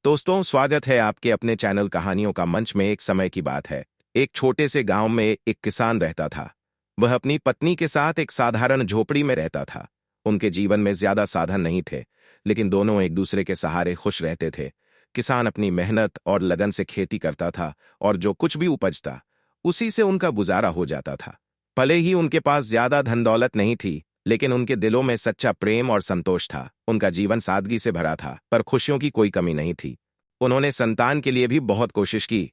दोस्तों, स्वागत है आपके अपने चैनल कहानियों का मंच में। एक समय की बात है। एक छोटे से गांव में एक किसान रहता था। वह अपनी पत्नी के साथ एक साधारण झोपड़ी में रहता था। उनके जीवन में ज्यादा साधन नहीं थे, लेकिन दोनों एक दूसरे के सहारे खुश रहते थे। किसान अपनी मेहनत और लगन से खेती करता था, और जो कुछ भी उपजता उसी से उनका गुजारा हो जाता था। भले ही उनके पास ज्यादा धन दौलत नहीं थी, लेकिन उनके दिलों में सच्चा प्रेम और संतोष था। उनका जीवन सादगी से भरा था, पर खुशियों की कोई कमी नहीं थी। उन्होंने संतान के लिए भी बहुत कोशिश की,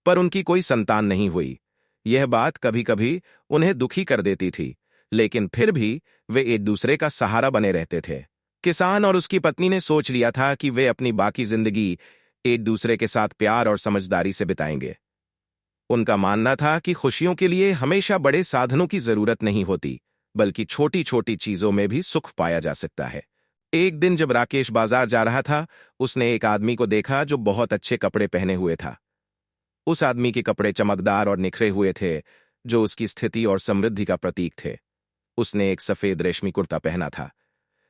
पर उनकी कोई संतान नहीं हुई। यह बात कभी कभी उन्हें दुखी कर देती थी, लेकिन फिर भी वे एक दूसरे का सहारा बने रहते थे। किसान और उसकी पत्नी ने सोच लिया था कि वे अपनी बाकी जिंदगी एक दूसरे के साथ प्यार और समझदारी से बिताएंगे। उनका मानना था कि खुशियों के लिए हमेशा बड़े साधनों की जरूरत नहीं होती, बल्कि छोटी छोटी चीजों में भी सुख पाया जा सकता है। एक दिन जब राकेश बाजार जा रहा था, उसने एक आदमी को देखा जो बहुत अच्छे कपड़े पहने हुए था। उस आदमी के कपड़े चमकदार और निखरे हुए थे, जो उसकी स्थिति और समृद्धि का प्रतीक थे। उसने एक सफेद रेशमी कुर्ता पहना था,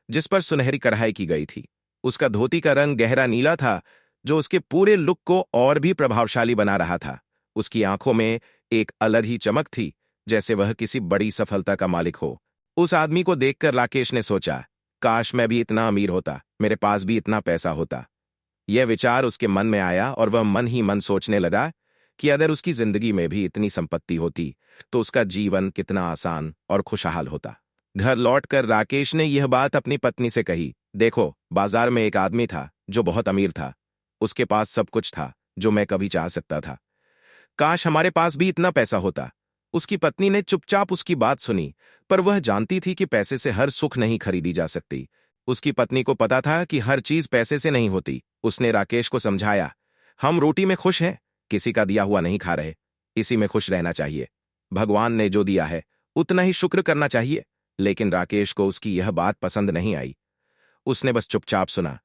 जिस पर सुनहरी कढ़ाई की गई थी। उसका धोती का रंग गहरा नीला था, जो उसके पूरे लुक को और भी प्रभावशाली बना रहा था। उसकी आंखों में एक अलग ही चमक थी, जैसे वह किसी बड़ी सफलता का मालिक हो। उस आदमी को देखकर राकेश ने सोचा, काश मैं भी इतना अमीर होता, मेरे पास भी इतना पैसा होता। यह विचार उसके मन में आया और वह मन ही मन सोचने लगा कि अगर उसकी जिंदगी में भी इतनी संपत्ति होती तो उसका जीवन कितना आसान और खुशहाल होता। घर लौटकर राकेश ने यह बात अपनी पत्नी से कही। देखो, बाजार में एक आदमी था जो बहुत अमीर था। उसके पास सब कुछ था जो मैं कभी चाह सकता था। काश हमारे पास भी इतना पैसा होता। उसकी पत्नी ने चुपचाप उसकी बात सुनी, पर वह जानती थी कि पैसे से हर सुख नहीं खरीदी जा सकती। उसकी पत्नी को पता था कि हर चीज पैसे से नहीं होती। उसने राकेश को समझाया, हम रोटी में खुश हैं, किसी का दिया हुआ नहीं खा रहे। इसी में खुश रहना चाहिए। भगवान ने जो दिया है उतना ही शुक्र करना चाहिए। लेकिन राकेश को उसकी यह बात पसंद नहीं आई। उसने बस चुपचाप सुना,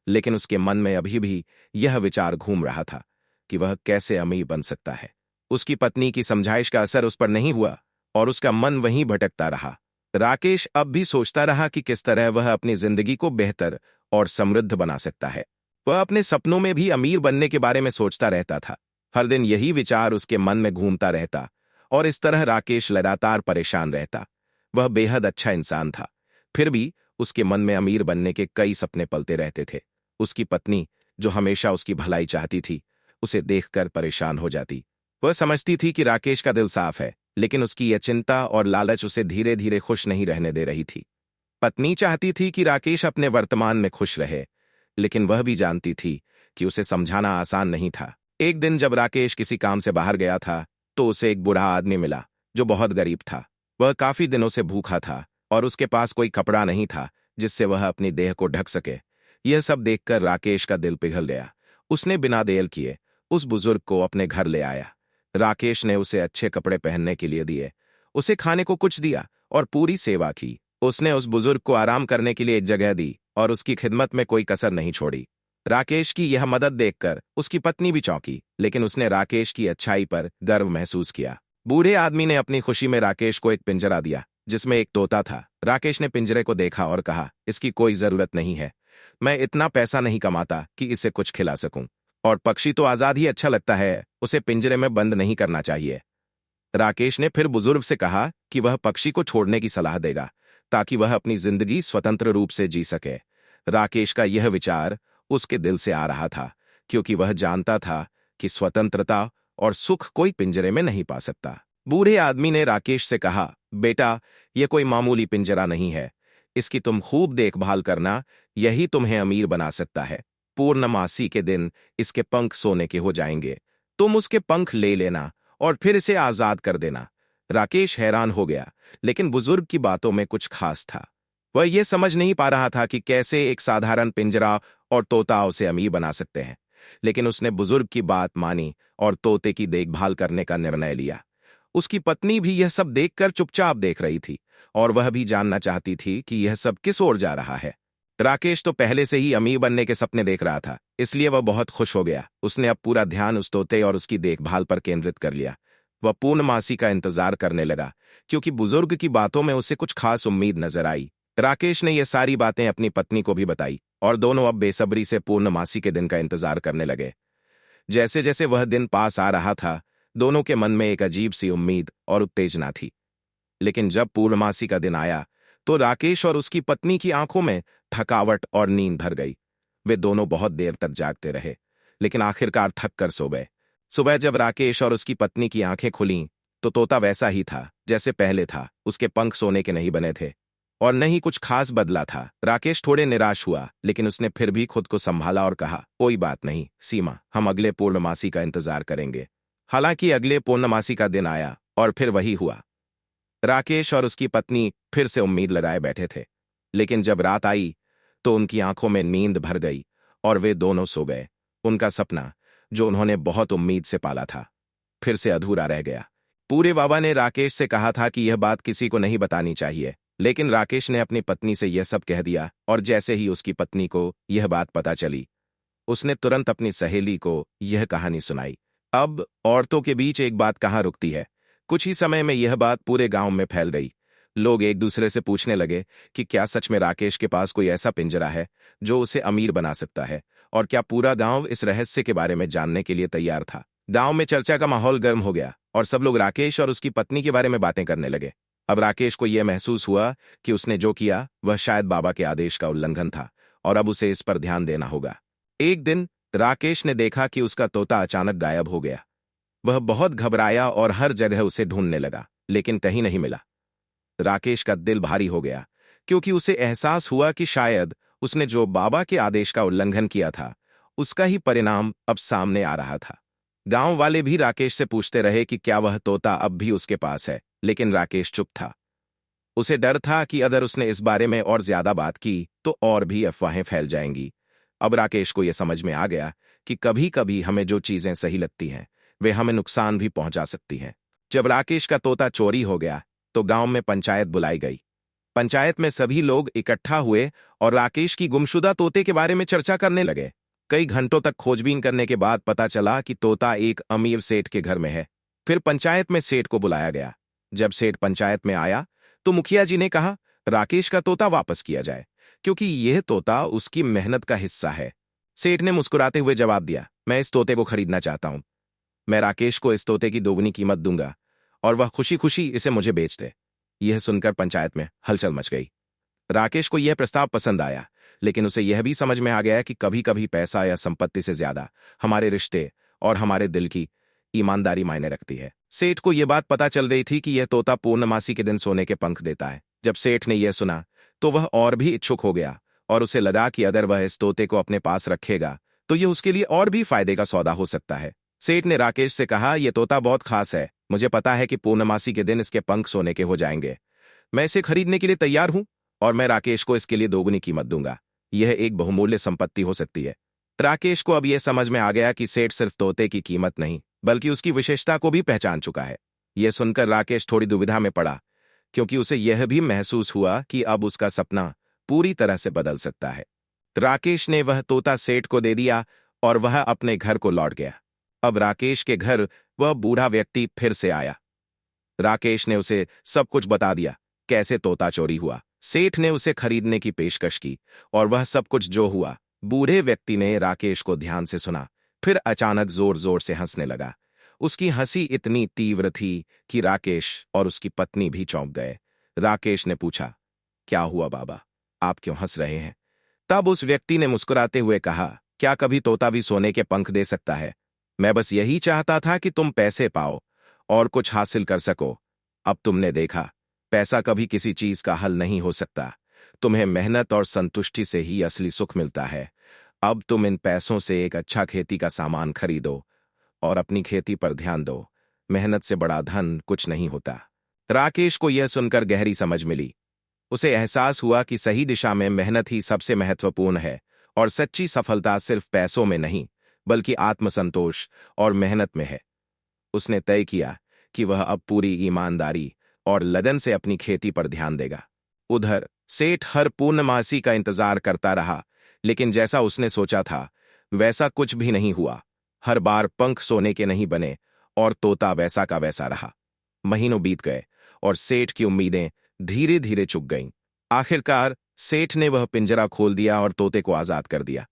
लेकिन उसके मन में अभी भी यह विचार घूम रहा था कि वह कैसे अमीर बन सकता है। उसकी पत्नी की समझाइश का असर उस पर नहीं हुआ, और उसका मन वहीं भटकता रहा। राकेश अब भी सोचता रहा कि किस तरह वह अपनी जिंदगी को बेहतर और समृद्ध बना सकता है। वह अपने सपनों में भी अमीर बनने के बारे में सोचता रहता था। हर दिन यही विचार उसके मन में घूमता रहता, और इस तरह राकेश लगातार परेशान रहता। वह बेहद अच्छा इंसान था, फिर भी उसके मन में अमीर बनने के कई सपने पलते रहते थे। उसकी पत्नी, जो हमेशा उसकी भलाई चाहती थी, उसे देखकर परेशान हो जाती। वह समझती थी कि राकेश का दिल साफ है, लेकिन उसकी यह चिंता और लालच उसे धीरे धीरे खुश नहीं रहने दे रही थी। पत्नी चाहती थी कि राकेश अपने वर्तमान में खुश रहे, लेकिन वह भी जानती थी कि उसे समझाना आसान नहीं था। एक दिन जब राकेश किसी काम से बाहर गया था, तो उसे एक बूढ़ा आदमी मिला जो बहुत गरीब था। वह काफी दिनों से भूखा था, और उसके पास कोई कपड़ा नहीं था जिससे वह अपनी देह को ढक सके। यह सब देखकर राकेश का दिल पिघल गया। उसने बिना देर किए उस बुजुर्ग को अपने घर ले आया। राकेश ने उसे अच्छे कपड़े पहनने के लिए दिए, उसे खाने को कुछ दिया और पूरी सेवा की। उसने उस बुजुर्ग को आराम करने के लिए एक जगह दी, और उसकी खिदमत में कोई कसर नहीं छोड़ी। राकेश की यह मदद देखकर उसकी पत्नी भी चौंकी, लेकिन उसने राकेश की अच्छाई पर गर्व महसूस किया। बूढ़े आदमी ने अपनी खुशी में राकेश को एक पिंजरा दिया, जिसमें एक तोता था। राकेश ने पिंजरे को देखा और कहा, इसकी कोई जरूरत नहीं है। मैं इतना पैसा नहीं कमाता कि इसे कुछ खिला सकूं। और पक्षी तो आजाद ही अच्छा लगता है, उसे पिंजरे में बंद नहीं करना चाहिए। राकेश ने फिर बुजुर्ग से कहा कि वह पक्षी को छोड़ने की सलाह देगा, ताकि वह अपनी जिंदगी स्वतंत्र रूप से जी सके। राकेश का यह विचार उसके दिल से आ रहा था, क्योंकि वह जानता था कि स्वतंत्रता और सुख कोई पिंजरे में नहीं पा सकता। बूढ़े आदमी ने राकेश से कहा, बेटा, यह कोई मामूली पिंजरा नहीं है। इसकी तुम खूब देखभाल करना, यही तुम्हें अमीर बना सकता है। पूर्णमासी के दिन इसके पंख सोने के हो जाएंगे। तुम उसके पंख ले लेना और फिर इसे आजाद कर देना। राकेश हैरान हो गया, लेकिन बुजुर्ग की बातों में कुछ खास था। वह यह समझ नहीं पा रहा था कि कैसे एक साधारण पिंजरा और तोता उसे अमीर बना सकते हैं। लेकिन उसने बुजुर्ग की बात मानी और तोते की देखभाल करने का निर्णय लिया। उसकी पत्नी भी यह सब देखकर चुपचाप देख रही थी, और वह भी जानना चाहती थी कि यह सब किस ओर जा रहा है। राकेश तो पहले से ही अमीर बनने के सपने देख रहा था, इसलिए वह बहुत खुश हो गया। उसने अब पूरा ध्यान उस तोते और उसकी देखभाल पर केंद्रित कर लिया। वह पूर्णमासी का इंतजार करने लगा, क्योंकि बुजुर्ग की बातों में उसे कुछ खास उम्मीद नजर आई। राकेश ने यह सारी बातें अपनी पत्नी को भी बताई, और दोनों अब बेसब्री से पूर्णमासी के दिन का इंतजार करने लगे। जैसे जैसे वह दिन पास आ रहा था, दोनों के मन में एक अजीब सी उम्मीद और उत्तेजना थी। लेकिन जब पूर्णमासी का दिन आया, तो राकेश और उसकी पत्नी की आंखों में थकावट और नींद भर गई। वे दोनों बहुत देर तक जागते रहे, लेकिन आखिरकार थक कर सो गए। सुबह जब राकेश और उसकी पत्नी की आंखें खुलीं, तो तोता वैसा ही था जैसे पहले था। उसके पंख सोने के नहीं बने थे और न ही कुछ खास बदला था। राकेश थोड़े निराश हुआ, लेकिन उसने फिर भी खुद को संभाला और कहा, कोई बात नहीं सीमा, हम अगले पूर्णमासी का इंतजार करेंगे। हालांकि अगले पूर्णमासी का दिन आया और फिर वही हुआ। राकेश और उसकी पत्नी फिर से उम्मीद लगाए बैठे थे, लेकिन जब रात आई तो उनकी आंखों में नींद भर गई और वे दोनों सो गए। उनका सपना, जो उन्होंने बहुत उम्मीद से पाला था, फिर से अधूरा रह गया। पूरे बाबा ने राकेश से कहा था कि यह बात किसी को नहीं बतानी चाहिए, लेकिन राकेश ने अपनी पत्नी से यह सब कह दिया और जैसे ही उसकी पत्नी को यह बात पता चली, उसने तुरंत अपनी सहेली को यह कहानी सुनाई। अब औरतों के बीच एक बात कहाँ रुकती है। कुछ ही समय में यह बात पूरे गांव में फैल गई। लोग एक दूसरे से पूछने लगे कि क्या सच में राकेश के पास कोई ऐसा पिंजरा है जो उसे अमीर बना सकता है, और क्या पूरा गांव इस रहस्य के बारे में जानने के लिए तैयार था। गांव में चर्चा का माहौल गर्म हो गया और सब लोग राकेश और उसकी पत्नी के बारे में बातें करने लगे। अब राकेश को यह महसूस हुआ कि उसने जो किया वह शायद बाबा के आदेश का उल्लंघन था और अब उसे इस पर ध्यान देना होगा। एक दिन राकेश ने देखा कि उसका तोता अचानक गायब हो गया। वह बहुत घबराया और हर जगह उसे ढूंढने लगा, लेकिन कहीं नहीं मिला। राकेश का दिल भारी हो गया, क्योंकि उसे एहसास हुआ कि शायद उसने जो बाबा के आदेश का उल्लंघन किया था, उसका ही परिणाम अब सामने आ रहा था। गांव वाले भी राकेश से पूछते रहे कि क्या वह तोता अब भी उसके पास है, लेकिन राकेश चुप था। उसे डर था कि अगर उसने इस बारे में और ज्यादा बात की तो और भी अफवाहें फैल जाएंगी। अब राकेश को यह समझ में आ गया कि कभी कभी हमें जो चीजें सही लगती हैं, वे हमें नुकसान भी पहुंचा सकती हैं। जब राकेश का तोता चोरी हो गया, तो गांव में पंचायत बुलाई गई। पंचायत में सभी लोग इकट्ठा हुए और राकेश की गुमशुदा तोते के बारे में चर्चा करने लगे। कई घंटों तक खोजबीन करने के बाद पता चला कि तोता एक अमीर सेठ के घर में है। फिर पंचायत में सेठ को बुलाया गया। जब सेठ पंचायत में आया, तो मुखिया जी ने कहा, राकेश का तोता वापस किया जाए, क्योंकि यह तोता उसकी मेहनत का हिस्सा है। सेठ ने मुस्कुराते हुए जवाब दिया, मैं इस तोते को खरीदना चाहता हूं। मैं राकेश को इस तोते की दोगुनी कीमत दूंगा और वह खुशी खुशी इसे मुझे बेच दे। यह सुनकर पंचायत में हलचल मच गई। राकेश को यह प्रस्ताव पसंद आया, लेकिन उसे यह भी समझ में आ गया कि कभी कभी पैसा या संपत्ति से ज्यादा हमारे रिश्ते और हमारे दिल की ईमानदारी मायने रखती है। सेठ को यह बात पता चल गई थी कि यह तोता पूर्णमासी के दिन सोने के पंख देता है। जब सेठ ने यह सुना, तो वह और भी इच्छुक हो गया और उसे लगा कि अगर वह इस तोते को अपने पास रखेगा तो यह उसके लिए और भी फायदे का सौदा हो सकता है। सेठ ने राकेश से कहा, यह तोता बहुत खास है। मुझे पता है कि पूर्णमासी के दिन इसके पंख सोने के हो जाएंगे। मैं इसे खरीदने के लिए तैयार हूं और मैं राकेश को इसके लिए दोगुनी कीमत दूंगा। यह एक बहुमूल्य संपत्ति हो सकती है। राकेश को अब यह समझ में आ गया कि सेठ सिर्फ तोते की कीमत नहीं, बल्कि उसकी विशेषता को भी पहचान चुका है। यह सुनकर राकेश थोड़ी दुविधा में पड़ा, क्योंकि उसे यह भी महसूस हुआ कि अब उसका सपना पूरी तरह से बदल सकता है। राकेश ने वह तोता सेठ को दे दिया और वह अपने घर को लौट गया। अब राकेश के घर वह बूढ़ा व्यक्ति फिर से आया। राकेश ने उसे सब कुछ बता दिया, कैसे तोता चोरी हुआ। सेठ ने उसे खरीदने की पेशकश की और वह सब कुछ जो हुआ। बूढ़े व्यक्ति ने राकेश को ध्यान से सुना, फिर अचानक जोर जोर से हंसने लगा। उसकी हंसी इतनी तीव्र थी कि राकेश और उसकी पत्नी भी चौंक गए। राकेश ने पूछा, क्या हुआ बाबा, आप क्यों हंस रहे हैं? तब उस व्यक्ति ने मुस्कुराते हुए कहा, क्या कभी तोता भी सोने के पंख दे सकता है? मैं बस यही चाहता था कि तुम पैसे पाओ और कुछ हासिल कर सको। अब तुमने देखा, पैसा कभी किसी चीज का हल नहीं हो सकता। तुम्हें मेहनत और संतुष्टि से ही असली सुख मिलता है। अब तुम इन पैसों से एक अच्छा खेती का सामान खरीदो और अपनी खेती पर ध्यान दो। मेहनत से बड़ा धन कुछ नहीं होता। राकेश को यह सुनकर गहरी समझ मिली। उसे एहसास हुआ कि सही दिशा में मेहनत ही सबसे महत्वपूर्ण है और सच्ची सफलता सिर्फ पैसों में नहीं, बल्कि आत्मसंतोष और मेहनत में है। उसने तय किया कि वह अब पूरी ईमानदारी और लगन से अपनी खेती पर ध्यान देगा। उधर सेठ हर पूर्णमासी का इंतजार करता रहा, लेकिन जैसा उसने सोचा था वैसा कुछ भी नहीं हुआ। हर बार पंख सोने के नहीं बने और तोता वैसा का वैसा रहा। महीनों बीत गए और सेठ की उम्मीदें धीरे धीरे चुक गईं। आखिरकार सेठ ने वह पिंजरा खोल दिया और तोते को आजाद कर दिया।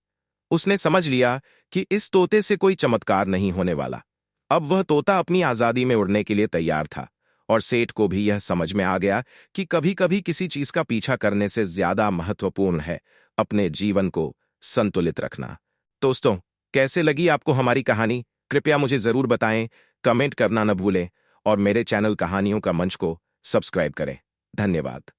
उसने समझ लिया कि इस तोते से कोई चमत्कार नहीं होने वाला। अब वह तोता अपनी आजादी में उड़ने के लिए तैयार था, और सेठ को भी यह समझ में आ गया कि कभी-कभी किसी चीज का पीछा करने से ज्यादा महत्वपूर्ण है अपने जीवन को संतुलित रखना। दोस्तों, कैसे लगी आपको हमारी कहानी? कृपया मुझे जरूर बताएं, कमेंट करना न भूलें और मेरे चैनल कहानियों का मंच को सब्सक्राइब करें। धन्यवाद।